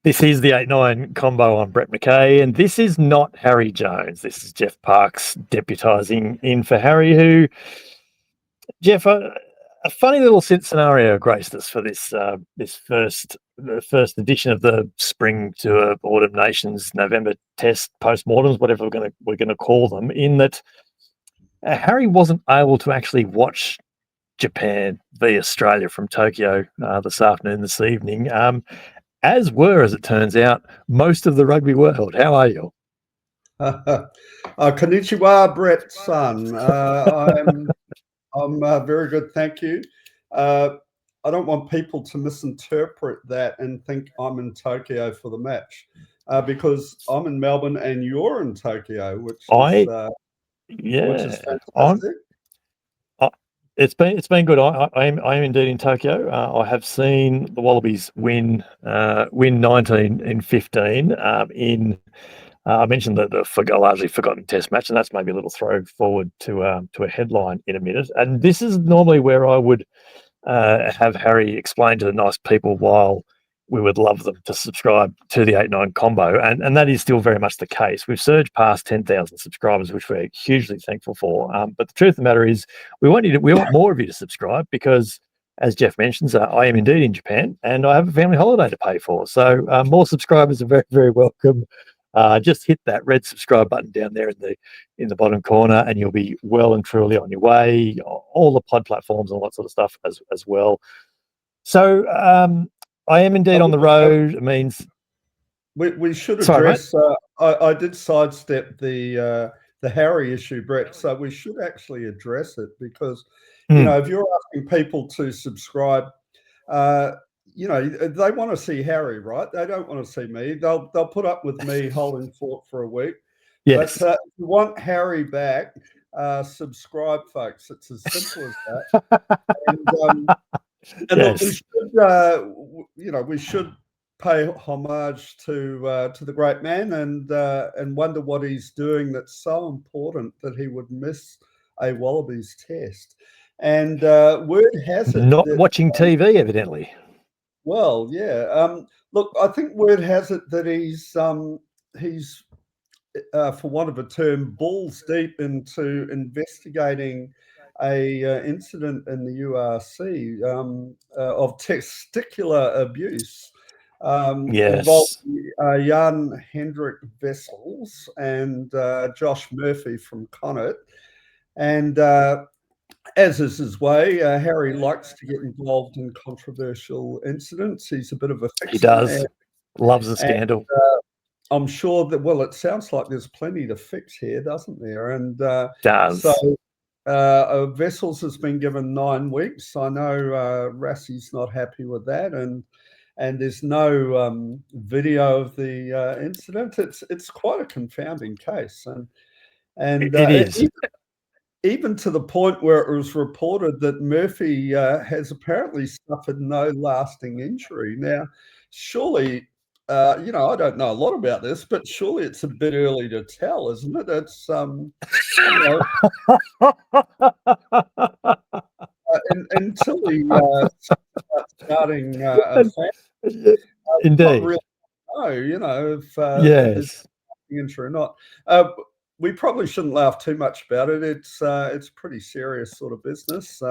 This is the 8-9 combo on Brett McKay, and this is not Harry Jones. This is Geoff Parkes deputising in for Harry, who, Geoff, a funny little scenario graced us for this the first edition of the Spring to Autumn Nations November Test Post-Mortems, whatever we're gonna call them, in that Harry wasn't able to actually watch Japan v Australia from Tokyo this evening. As were, as it turns out, most of the rugby world. How are you? Konnichiwa, Brett, son. I'm very good, thank you. I don't want people to misinterpret that and think I'm in Tokyo for the match, because I'm in Melbourne and you're in Tokyo, which is fantastic. It's been good. I am indeed in Tokyo. I have seen the Wallabies win 19 in 15 in. I mentioned the largely forgotten Test match, and that's maybe a little throw forward to a headline in a minute. And this is normally where I would have Harry explain to the nice people while we would love them to subscribe to the 8-9 combo, and that is still very much the case. We've surged past 10,000 subscribers, which we're hugely thankful for. But the truth of the matter is, we want more of you to subscribe because, as Geoff mentions, I am indeed in Japan and I have a family holiday to pay for. So more subscribers are very, very welcome. Just hit that red subscribe button down there in the bottom corner, and you'll be well and truly on your way. All the pod platforms and all that sort of stuff as well. So. I am indeed on the road. It means we should address. I did sidestep the Harry issue, Brett. So we should actually address it because if you're asking people to subscribe, they want to see Harry, right? They don't want to see me. They'll put up with me holding fort for a week. Yes. But if you want Harry back, subscribe, folks. It's as simple as that. And yes. look, we should pay homage to the great man and wonder what he's doing that's so important that he would miss a Wallabies test. And word has it not watching TV, evidently. Well, yeah. Look, I think word has it that he's for want of a term, balls deep into investigating a incident in the URC of testicular abuse involving Jan Hendrik Wessels and Josh Murphy from Connacht. And as is his way, Harry likes to get involved in controversial incidents. He's a bit of a fixture. He does. Loves a scandal. I'm sure that, it sounds like there's plenty to fix here, doesn't there? And does. So Wessels has been given 9 weeks. I know Rassie's not happy with that, and there's no video of the incident. It's quite a confounding case, and it is. Even to the point where it was reported that Murphy has apparently suffered no lasting injury. Now, surely, I don't know a lot about this, but surely it's a bit early to tell, isn't it? It's until he starts starting a family. Indeed. Really know, if yes, injury or not. We probably shouldn't laugh too much about it. It's pretty serious sort of business.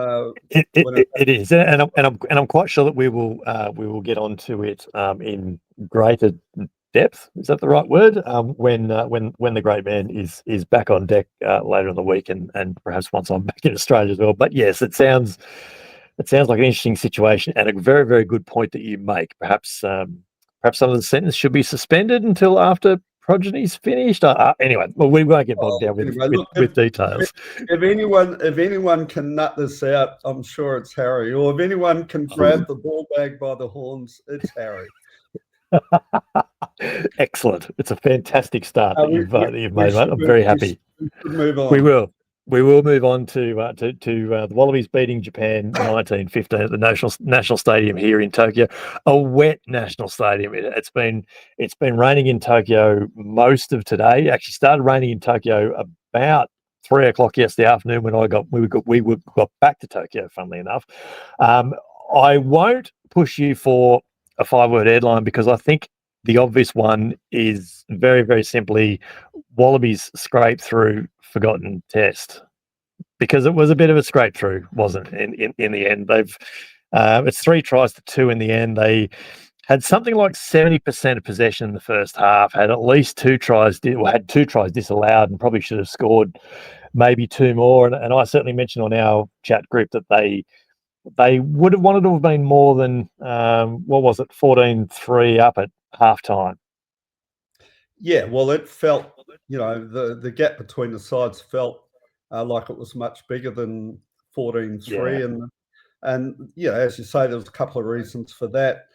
It is, and I'm quite sure that we will get onto it in greater depth. Is that the right word? When the great man is back on deck later in the week, and perhaps once I'm back in Australia as well. But yes, it sounds like an interesting situation and a very, very good point that you make. Perhaps some of the sentence should be suspended until after progeny's finished. Anyway, we won't get bogged down with details. If anyone can nut this out, I'm sure it's Harry. Or if anyone can grab the ball bag by the horns, it's Harry. Excellent. It's a fantastic start that you've made, mate. I'm very happy. Move on. We will move on to the Wallabies beating Japan 19-15 at the National Stadium here in Tokyo. A wet national stadium. It's been raining in Tokyo most of today. It actually started raining in Tokyo about 3 o'clock yesterday afternoon when we got back to Tokyo. Funnily enough, I won't push you for a 5-word headline because I think The obvious one is very, very simply Wallabies scrape through forgotten test, because it was a bit of a scrape through, wasn't it? In the end, it's 3 tries to 2 in the end. They had something like 70% of possession in the first half, had at least 2 tries, had 2 tries disallowed, and probably should have scored maybe 2 more. And I certainly mentioned on our chat group that they would have wanted to have been more than, 14-3 up at halftime. Yeah, well, it felt, the gap between the sides felt like it was much bigger than 14-3. Yeah. And as you say, there was a couple of reasons for that.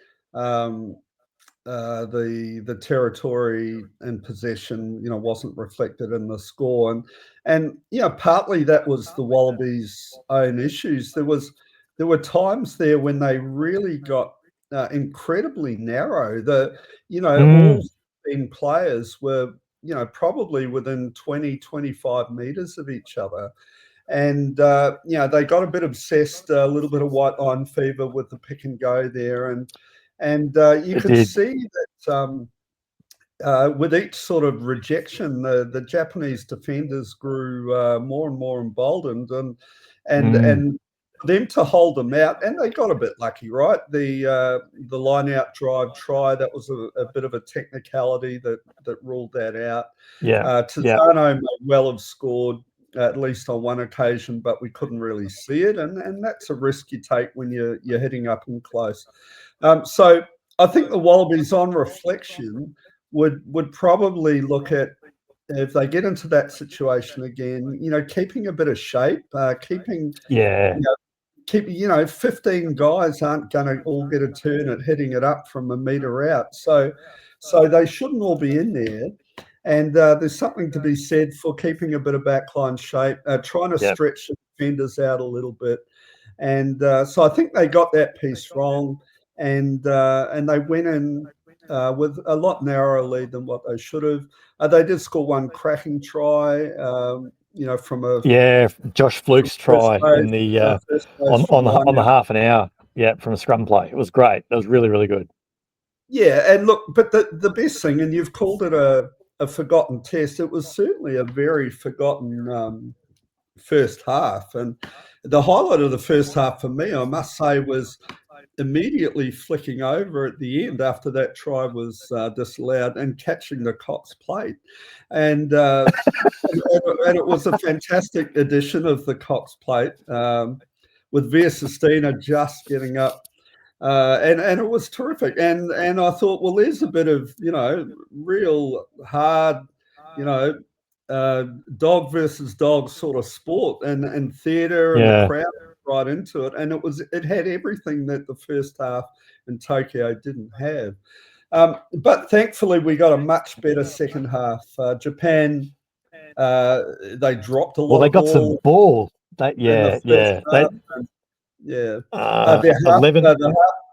The territory and possession, wasn't reflected in the score, and partly that was the Wallabies' own issues. There were times there when they really got incredibly narrow. All 10 players were probably within 20-25 meters of each other. And, they got a bit obsessed, a little bit of white line fever with the pick and go there. And you could see that with each sort of rejection, the Japanese defenders grew more and more emboldened, and for them to hold them out, and they got a bit lucky, right? The line out drive try, that was a bit of a technicality that ruled that out. Tizano may well have scored at least on one occasion, but we couldn't really see it, and that's a risk you take when you're hitting up and close. So I think the Wallabies, on reflection, would probably look at, if they get into that situation again, keeping a bit of shape, keeping 15 guys aren't going to all get a turn at hitting it up from a metre out. So they shouldn't all be in there. And there's something to be said for keeping a bit of backline shape, trying to stretch the defenders out a little bit. And so I think they got that piece wrong, and they went in with a lot narrower lead than what they should have. They did score one cracking try, from Josh Fluke's try in the on the half an hour, from a scrum play. It was great. That was really, really good. Yeah, and look, but the best thing, and you've called it a forgotten test, it was certainly a very forgotten first half. And the highlight of the first half for me, I must say, was immediately flicking over at the end after that try was disallowed and catching the Cox plate. And it was a fantastic edition of the Cox plate, with Via Sistina just getting up. And it was terrific. And I thought, well, there's a bit of, real hard, dog versus dog sort of sport and theatre, and the crowd right into it. And it had everything that the first half in Tokyo didn't have. But thankfully, we got a much better second half. Japan, they dropped a lot. Well, they got some ball.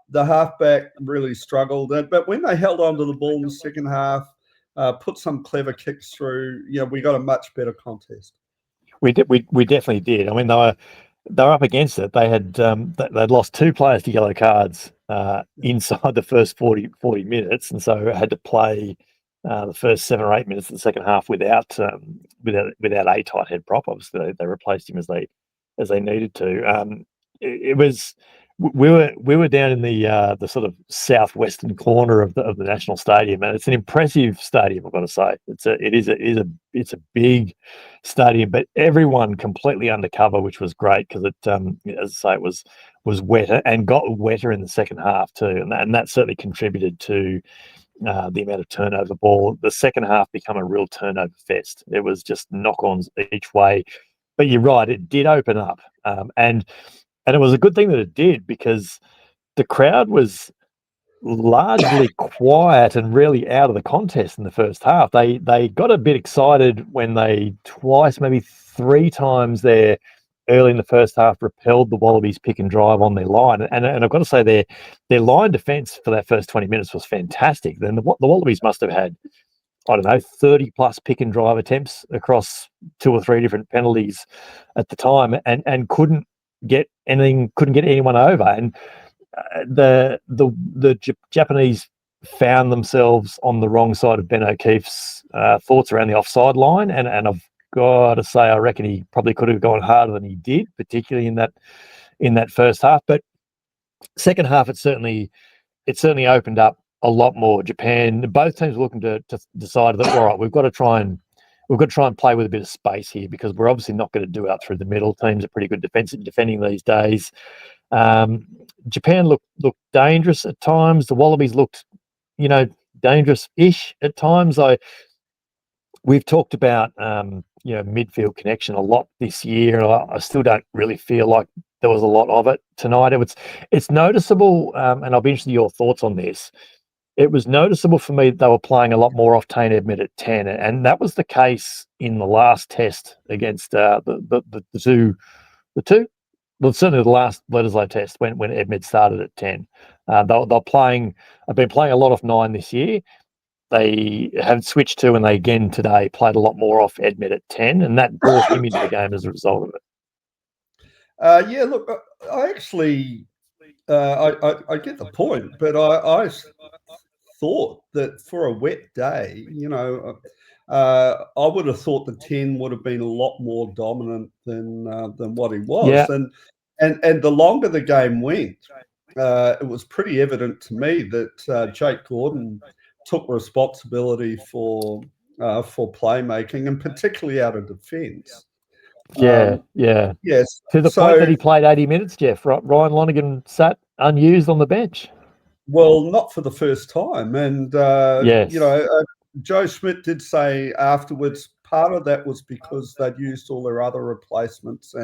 The halfback really struggled, but when they held on to the ball in the second half, put some clever kicks through, we got a much better contest. We definitely did. I mean, they were up against it. They had they'd lost 2 players to yellow cards inside the first 40 minutes, and so had to play the first 7 or 8 minutes of the second half without a tight head prop. Obviously, they replaced him as they needed to. It was. We were down in the sort of southwestern corner of the national stadium, and it's an impressive stadium, I've got to say. It's a big stadium, but everyone completely undercover, which was great, because it, as I say, it was wetter and got wetter in the second half too, and that certainly contributed to the amount of turnover ball. The second half became a real turnover fest. It was just knock-ons each way. But you're right, it did open up, and it was a good thing that it did, because the crowd was largely quiet and really out of the contest in the first half. They got a bit excited when they twice, maybe 3 times there early in the first half, repelled the Wallabies pick and drive on their line. And I've got to say, their line defence for that first 20 minutes was fantastic. Then the Wallabies must have had, I don't know, 30 plus pick and drive attempts across 2 or 3 different penalties at the time, and couldn't get anyone over. And the Japanese found themselves on the wrong side of Ben O'Keefe's thoughts around the offside line, and I've got to say, I reckon he probably could have gone harder than he did, particularly in that first half. But second half, it certainly opened up a lot more. Japan, both teams were looking to decide that, all right, we've got to try and play with a bit of space here, because we're obviously not going to do out through the middle. Teams are pretty good defending these days. Japan looked dangerous at times. The Wallabies looked, dangerous-ish at times. We've talked about midfield connection a lot this year, and I still don't really feel like there was a lot of it tonight. It's noticeable, and I'll be interested in your thoughts on this. It was noticeable for me that they were playing a lot more off Tane Edmed at 10, and that was the case in the last test against the two. Well, certainly the last Bledisloe test when Edmed started at 10. They're playing. I've been playing a lot off 9 this year. They have switched to, and they again today played a lot more off Edmed at 10, and that brought him into the game as a result of it. Yeah, look, I actually I get the point, but I thought that for a wet day, I would have thought the 10 would have been a lot more dominant than what he was. Yeah. And the longer the game went, it was pretty evident to me that Jake Gordon took responsibility for playmaking, and particularly out of defence. Yeah. Yes. To the point that he played 80 minutes, Geoff. Ryan Lonergan sat unused on the bench. Well, not for the first time. And, yes. Joe Schmidt did say afterwards, part of that was because they'd used all their other replacements.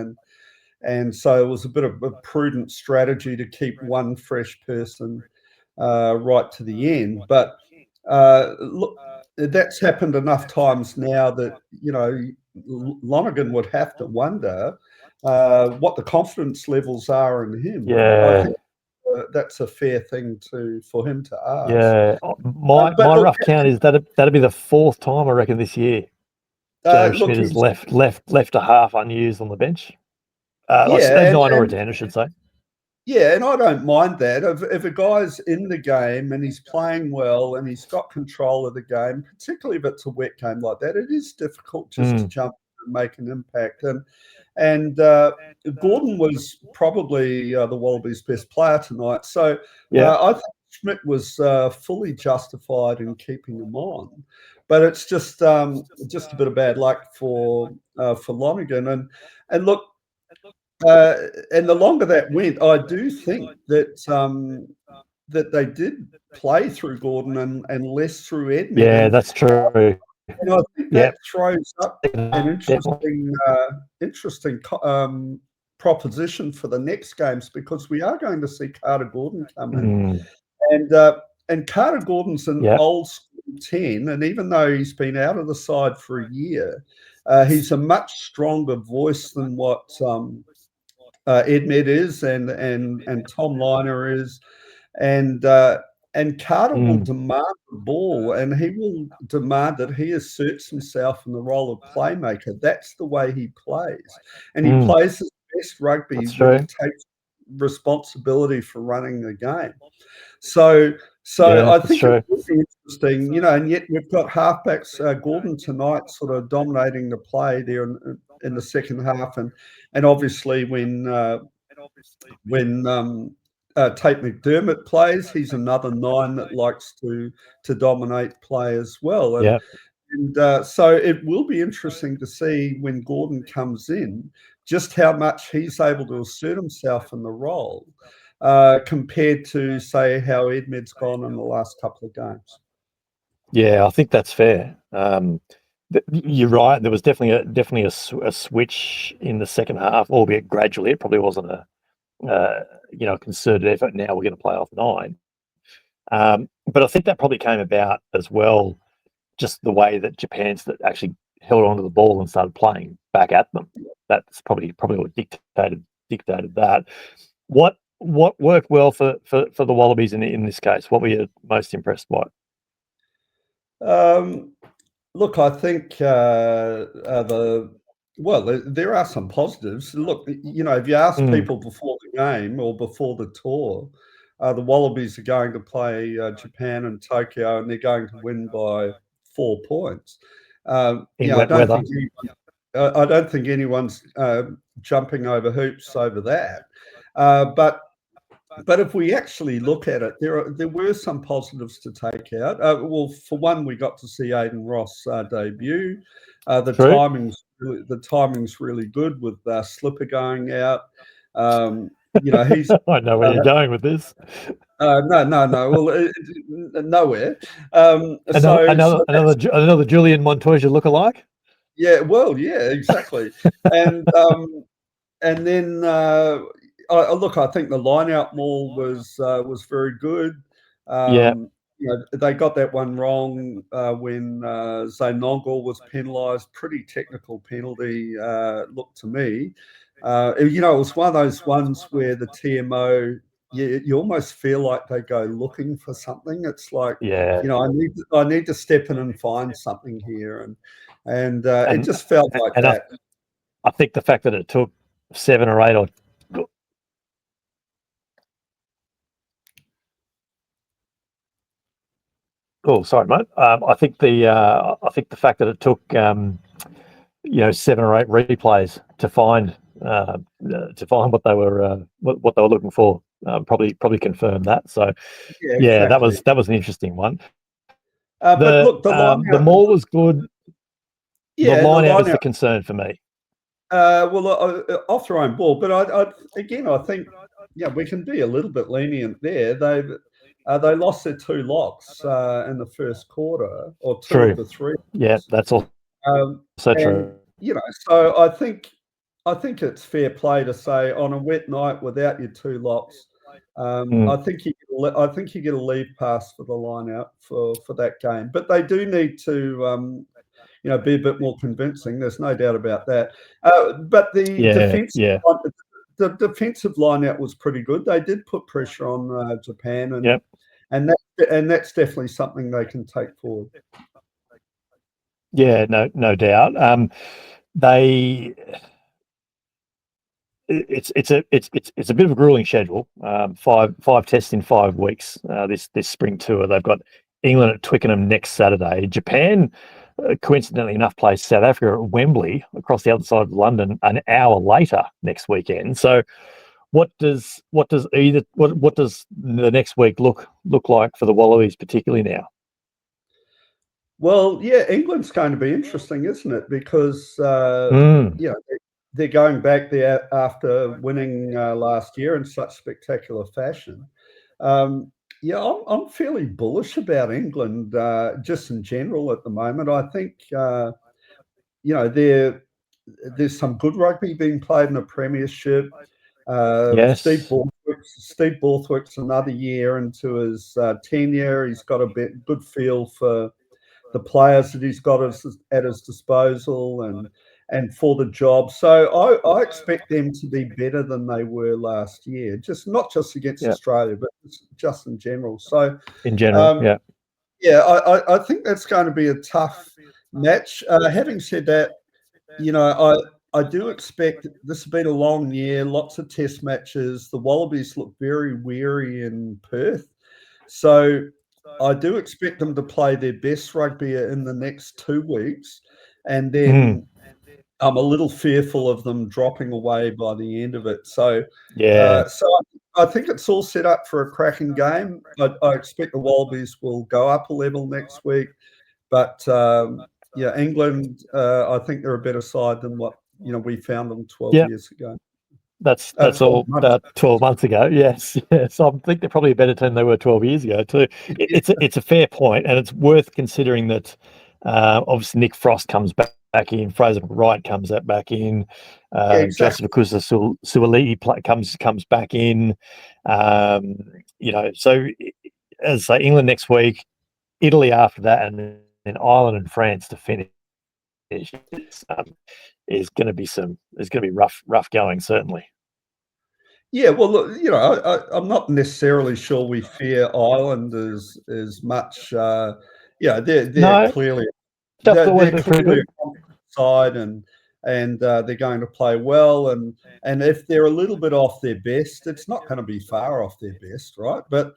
And so it was a bit of a prudent strategy to keep one fresh person right to the end. But look, that's happened enough times now that, Lonergan would have to wonder what the confidence levels are in him. Yeah. I think that's a fair thing for him to ask. Yeah. My rough count is that'd be the fourth time, I reckon, this year Joe Schmidt has left a half unused on the bench. A 9 or a 10, I should say. Yeah, and I don't mind that. If a guy's in the game and he's playing well and he's got control of the game, particularly if it's a wet game like that, it is difficult just to jump and make an impact. And Gordon was probably the Wallabies' best player tonight. So I think Schmidt was fully justified in keeping him on. But it's just a bit of bad luck for Lonergan. And look, and the longer that went, I do think that that they did play through Gordon and less through Edmed. Yeah, that's true. And I think that throws up an interesting proposition for the next games, because we are going to see Carter Gordon come in. And Carter Gordon's an old school 10, and even though he's been out of the side for a year, he's a much stronger voice than what Edmed is and Tom Liner is, and Carter will demand the ball, and he will demand that he asserts himself in the role of playmaker. That's the way he plays, and he plays his best rugby when he takes responsibility for running the game. So I think it would be interesting, and yet we've got halfbacks, Gordon tonight sort of dominating the play there in the second half, and obviously when Tate McDermott plays, he's another 9 that likes to dominate play as well. And so it will be interesting to see when Gordon comes in just how much he's able to assert himself in the role compared to, say, how Edmed's gone in the last couple of games. Yeah, I think that's fair. You're right. There was definitely a switch in the second half, albeit gradually. It probably wasn't a concerted effort. Now we're going to play off 9, but I think that probably came about as well, just the way that Japan's that actually held onto the ball and started playing back at them. That's probably what dictated that. What worked well for the Wallabies in this case? What were you most impressed by? Look, I think there are some positives. Look, if you ask people before the game or before the tour, the Wallabies are going to play Japan and Tokyo, and they're going to win by 4 points. In wet weather. I don't think anyone's jumping over hoops over that. But if we actually look at it, there were some positives to take out. Well, for one, we got to see Aiden Ross debut. The timing's really good with Slipper going out. He's. I know where you're going with this. No. Well, nowhere. Another Julian Montoya lookalike. Yeah. Well, yeah, exactly. And then. I think the line-out maul was very good. They got that one wrong when Zane Nongol was penalised. Pretty technical penalty, looked to me. It was one of those ones where the TMO, you almost feel like they go looking for something. It's like, I need to step in and find something here, and it just felt like that. I think the fact that it took 7 or 8 or Oh, sorry, mate. I think the fact that it took 7 or 8 replays to find what they were looking for probably confirmed that. So exactly. that was an interesting one. The maul was good. Yeah, the line out is the concern for me. Off their own ball, but I think we can be a little bit lenient there. They lost their 2 locks in the first quarter, or 2 of the 3. Yeah, that's all. So true. So I think it's fair play to say on a wet night without your 2 locks, I think you get a leave pass for the line out for that game. But they do need to be a bit more convincing. There's no doubt about that. But the defensive line out was pretty good. They did put pressure on Japan, and that's definitely something they can take forward. Yeah, no doubt. It's a bit of a grueling schedule. 5 tests in 5 weeks. This spring tour. They've got England at Twickenham next Saturday. Japan, coincidentally enough, plays South Africa at Wembley across the other side of London an hour later next weekend. So, what does the next week look like for the Wallabies, particularly now? Well, yeah, England's going to be interesting, isn't it? Because they're going back there after winning last year in such spectacular fashion. I'm fairly bullish about England just in general at the moment. I think there's some good rugby being played in a premiership. Yes. Steve Borthwick's another year into his tenure. He's got a good feel for the players that he's got at his disposal and for the job. So I expect them to be better than they were last year, not just against Australia, but just in general. So in general, I think that's going to be a tough match. Having said that, I do expect this has been a long year, lots of test matches. The Wallabies look very weary in Perth. So I do expect them to play their best rugby in the next 2 weeks. And then I'm a little fearful of them dropping away by the end of it. So, I think it's all set up for a cracking game. I expect the Wallabies will go up a level next week. But, England, I think they're a better side than what we found them 12 years ago. That's all about 12 months ago. Yes. I think they're probably a better team than they were 12 years ago too. It's a fair point, and it's worth considering that obviously Nick Frost comes back in, Fraser Wright comes back in, Joseph Akusa-Suaalii comes back in. So as I say, England next week, Italy after that, and then Ireland and France to finish. Is going to be rough going, certainly. Yeah, well, look, I'm not necessarily sure we fear Ireland as much. They're clearly a side, and and they're going to play well. And if they're a little bit off their best, it's not going to be far off their best, right? But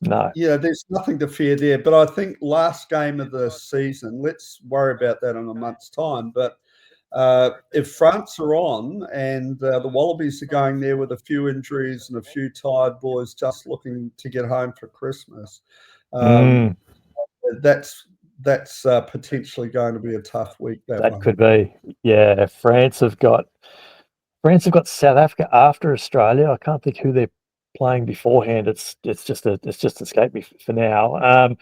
No. yeah, there's nothing to fear there. But I think last game of the season, let's worry about that in a month's time. But if France are on and the Wallabies are going there with a few injuries and a few tired boys just looking to get home for Christmas, that's potentially going to be a tough week. That could be. Yeah, France have got South Africa after Australia. I can't think who they're playing beforehand. It's just escaped me for now.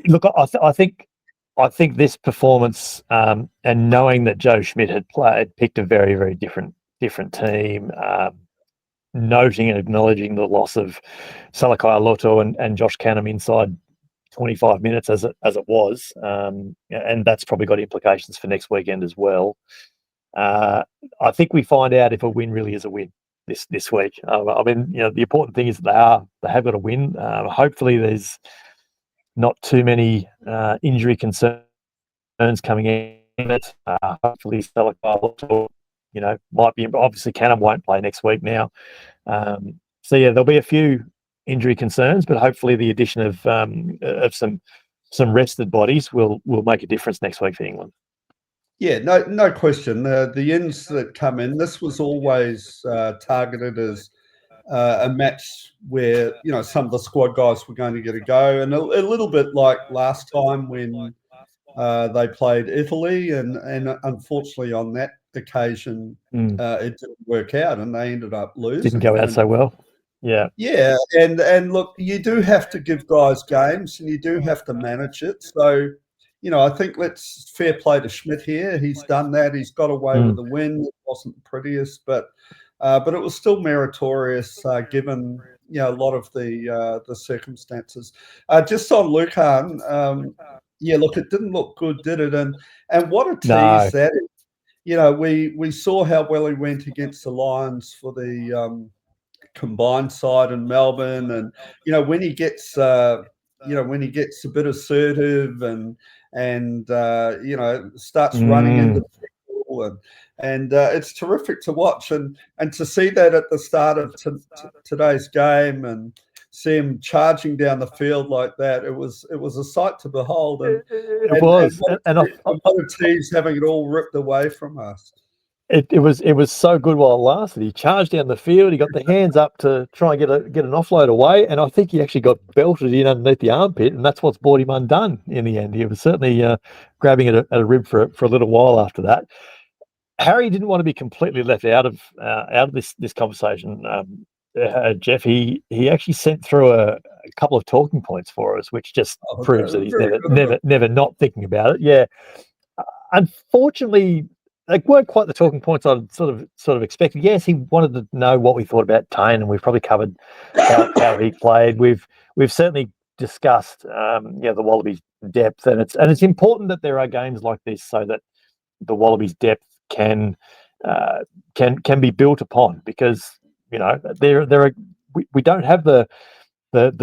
Look, I think this performance, and knowing that Joe Schmidt had picked a very, very different team, noting and acknowledging the loss of Salakai Aloto and Josh Canham inside 25 minutes as it was, and that's probably got implications for next weekend as well. I think we find out if a win really is a win this week. I mean, the important thing is they have got a win. Hopefully, there's not too many injury concerns coming in it. Hopefully, Salakai, might be. Obviously, Canham won't play next week now. So yeah, there'll be a few injury concerns, but hopefully the addition of some rested bodies will make a difference next week for England. Yeah, no question. The ins that come in, this was always targeted as a match where some of the squad guys were going to get a go, and a little bit like last time when they played Italy, and unfortunately on that occasion it didn't work out, and they ended up losing. Didn't go out so well. Yeah. Yeah, and look, you do have to give guys games, and you do have to manage it. So, I think let's fair play to Schmidt here. He's done that. He's got away with the win. It wasn't the prettiest, but it was still meritorious given a lot of the circumstances. Just on Lucan, yeah, look, it didn't look good, did it? And what a tease that is. We saw how well he went against the Lions for the combined side in Melbourne, and when he gets when he gets a bit assertive and starts running into people, and it's terrific to watch, and to see that at the start of today's game and see him charging down the field like that, it was a sight to behold. And it was, and what a tease having it all ripped away from us. It was so good while it lasted. He charged down the field. He got the hands up to try and get an offload away, and I think he actually got belted in underneath the armpit, and that's what's brought him undone in the end. He was certainly grabbing at a rib for a little while after that. Harry didn't want to be completely left out of this conversation. Geoff, he actually sent through a couple of talking points for us, which just proves that he's never not thinking about it. Yeah, unfortunately, they weren't quite the talking points I'd sort of expected. Yes, he wanted to know what we thought about Tane, and we've probably covered how he played. We've certainly discussed the Wallabies' depth, and it's important that there are games like this so that the Wallabies' depth can be built upon, because we don't have the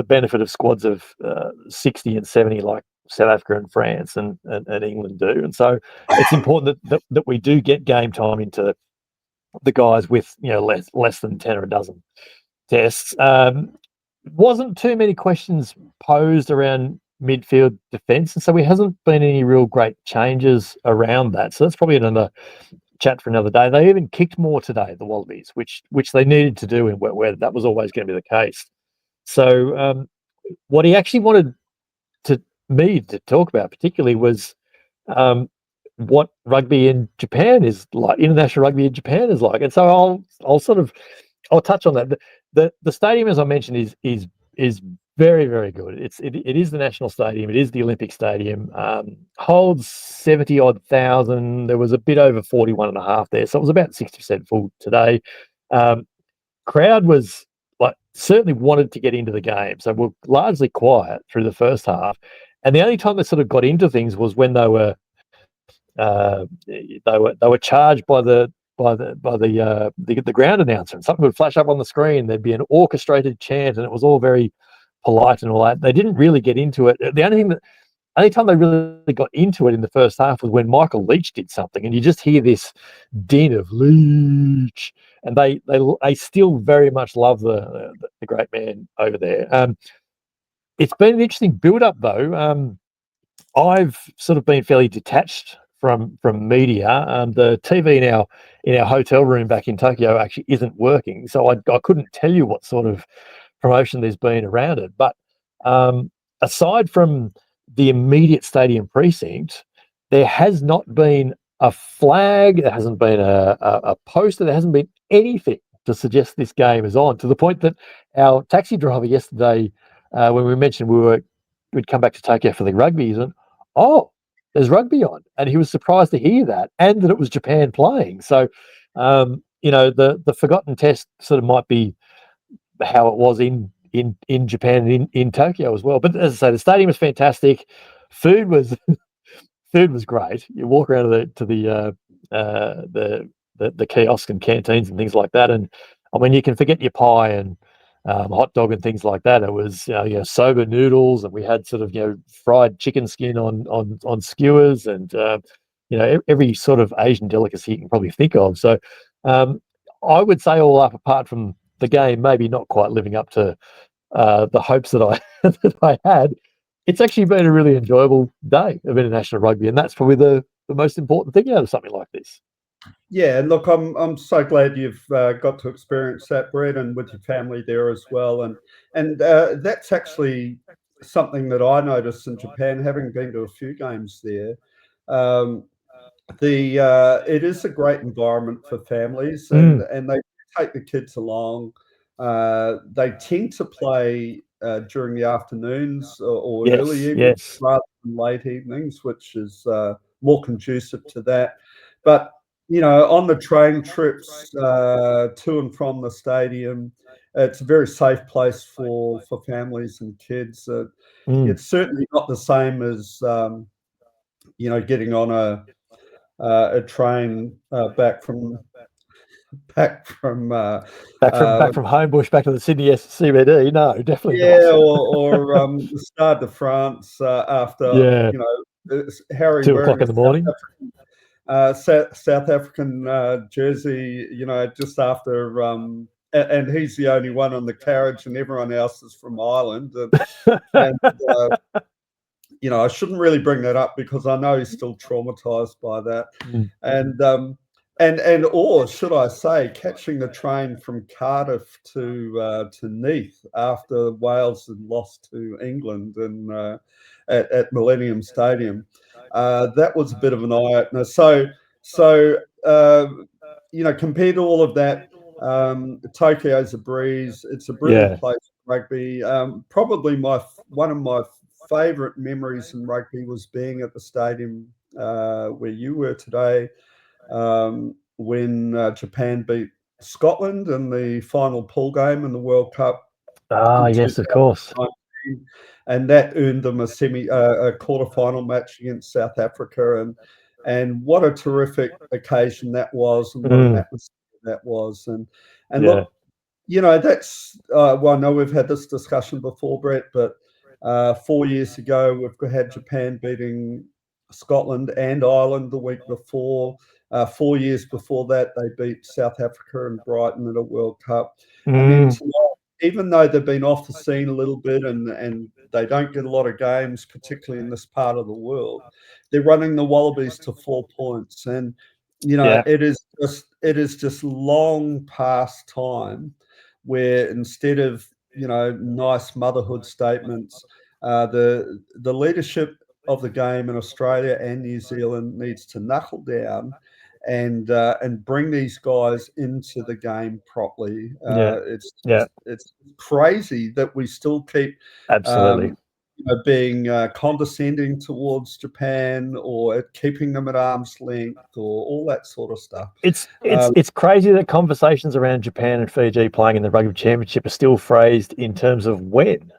benefit of squads of 60 and 70 like South Africa and France and England do, and so it's important that we do get game time into the guys with less than 10 or a dozen tests. Wasn't too many questions posed around midfield defence, and so there hasn't been any real great changes around that. So that's probably another chat for another day. They even kicked more today, the Wallabies, which they needed to do in wet weather. That was always going to be the case. So what he actually wanted me to talk about particularly was what rugby in Japan is like, international rugby in Japan is like, and so I'll touch on that. The stadium, as I mentioned, is very, very good. It is the national stadium. It is the Olympic Stadium. Holds 70 odd thousand. There was a bit over 41.5 there, so it was about 60% full today. Crowd was certainly wanted to get into the game, so we're largely quiet through the first half. And the only time they sort of got into things was when they were charged by the ground announcer, and something would flash up on the screen. There'd be an orchestrated chant, and it was all very polite and all that. They didn't really get into it. The only thing only time they really got into it in the first half was when Michael Leach did something, and you just hear this din of Leach, and they still very much love the great man over there. It's been an interesting build-up, though. I've sort of been fairly detached from media. The TV in our hotel room back in Tokyo actually isn't working, so I couldn't tell you what sort of promotion there's been around it. But aside from the immediate stadium precinct, there has not been a flag, there hasn't been a poster, there hasn't been anything to suggest this game is on, to the point that our taxi driver yesterday, when we mentioned we'd come back to Tokyo for the rugby, he said, "Oh, there's rugby on," and he was surprised to hear that, and that it was Japan playing. So, the forgotten test sort of might be how it was in Japan and in Tokyo as well. But as I say, the stadium was fantastic. Food was great. You walk around to the kiosk and canteens and things like that, and I mean, you can forget your pie and hot dog and things like that. It was soba noodles, and we had sort of fried chicken skin on skewers, and every sort of Asian delicacy you can probably think of. So I would say, all up, apart from the game maybe not quite living up to the hopes that I that I had, it's actually been a really enjoyable day of international rugby, and that's probably the most important thing out of something like this. Yeah, look, I'm so glad you've got to experience that, Brett, and with your family there as well. And that's actually something that I noticed in Japan, having been to a few games there. Um, it is a great environment for families, and they take the kids along. They tend to play during the afternoons or early evenings rather than late evenings, which is more conducive to that. But on the train trips to and from the stadium, it's a very safe place for families and kids. It's certainly not the same as getting on a train back from back from Homebush back to the Sydney CBD. No, definitely yeah, not. or the Stade de France after Harry 2 wearing o'clock a in the morning. South African jersey, just after and he's the only one on the carriage, and everyone else is from Ireland, and I shouldn't really bring that up because I know he's still traumatized by that. Or should I say, catching the train from Cardiff to Neath after Wales had lost to England and at Millennium Stadium. That was a bit of an eye-opener. So compared to all of that, Tokyo's a breeze. It's a brilliant place for rugby. Probably one of my favourite memories in rugby was being at the stadium where you were today when Japan beat Scotland in the final pool game in the World Cup. Yes, of course. And that earned them a quarterfinal match against South Africa, and what a terrific occasion that was, and what an atmosphere that was, and look, that's well, I know we've had this discussion before, Brett, but 4 years ago we've had Japan beating Scotland and Ireland the week before. 4 years before that, they beat South Africa and Brighton at a World Cup, and then tonight, even though they've been off the scene a little bit and they don't get a lot of games, particularly in this part of the world, they're running the Wallabies to 4 points. And, it is just long past time where instead of, nice motherhood statements, the leadership of the game in Australia and New Zealand needs to knuckle down and bring these guys into the game properly. It's crazy that we still keep absolutely being condescending towards Japan or keeping them at arm's length or all that sort of stuff. It's crazy that conversations around Japan and Fiji playing in the Rugby Championship are still phrased in terms of when.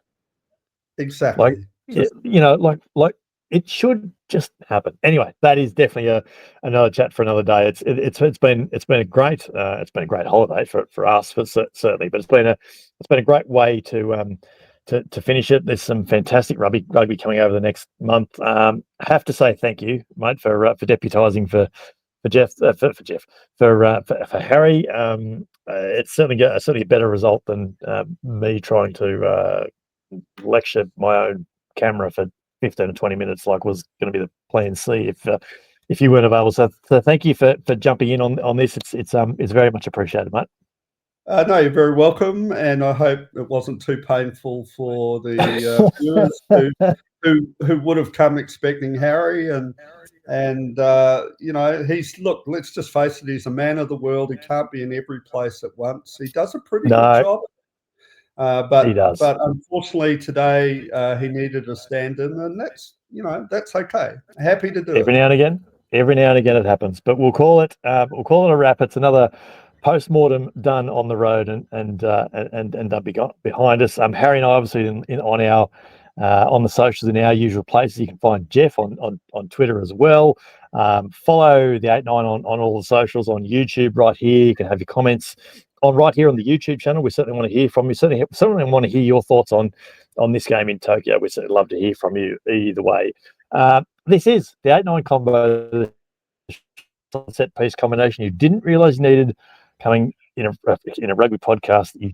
Exactly. Like it should just happen. Anyway, that is definitely another chat for another day. It's been a great holiday for us, certainly, but it's been a great way to to finish it. There's some fantastic rugby coming over the next month. I have to say thank you, mate, for deputising for Geoff, for Harry. It's certainly a better result than me trying to lecture my own camera for 15 or 20 minutes, like was going to be the plan C if you weren't available. So thank you for jumping in on this. It's very much appreciated, mate. No, you're very welcome, and I hope it wasn't too painful for the viewers who would have come expecting Harry. And let's just face it, he's a man of the world. He can't be in every place at once. He does a pretty good job. But he does. But unfortunately today he needed a stand-in, and that's okay. Happy to do it. Every now and again it happens. But we'll call it a wrap. It's another post-mortem done on the road and done behind us. Harry and I obviously on the socials in our usual places. You can find Geoff on Twitter as well. Follow the 8-9 on all the socials, on YouTube right here. You can have your comments right here on the YouTube channel. We certainly want to hear from you. Certainly want to hear your thoughts on this game in Tokyo. We certainly love to hear from you either way. This is the 8-9 combo, the set piece combination you didn't realise you needed, coming in a rugby podcast that you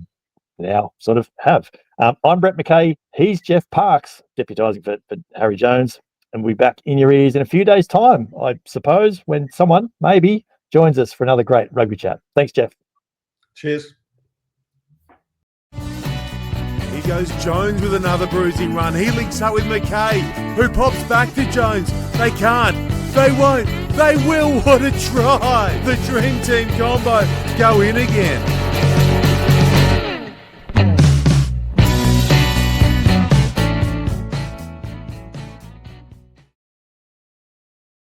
now sort of have. I'm Brett McKay. He's Geoff Parkes, deputising for Harry Jones, and we'll be back in your ears in a few days' time, I suppose, when someone maybe joins us for another great rugby chat. Thanks, Geoff. Cheers. Here goes Jones with another bruising run. He links up with McKay, who pops back to Jones. They can't. They won't. They will. What a try. The Dream Team combo go in again.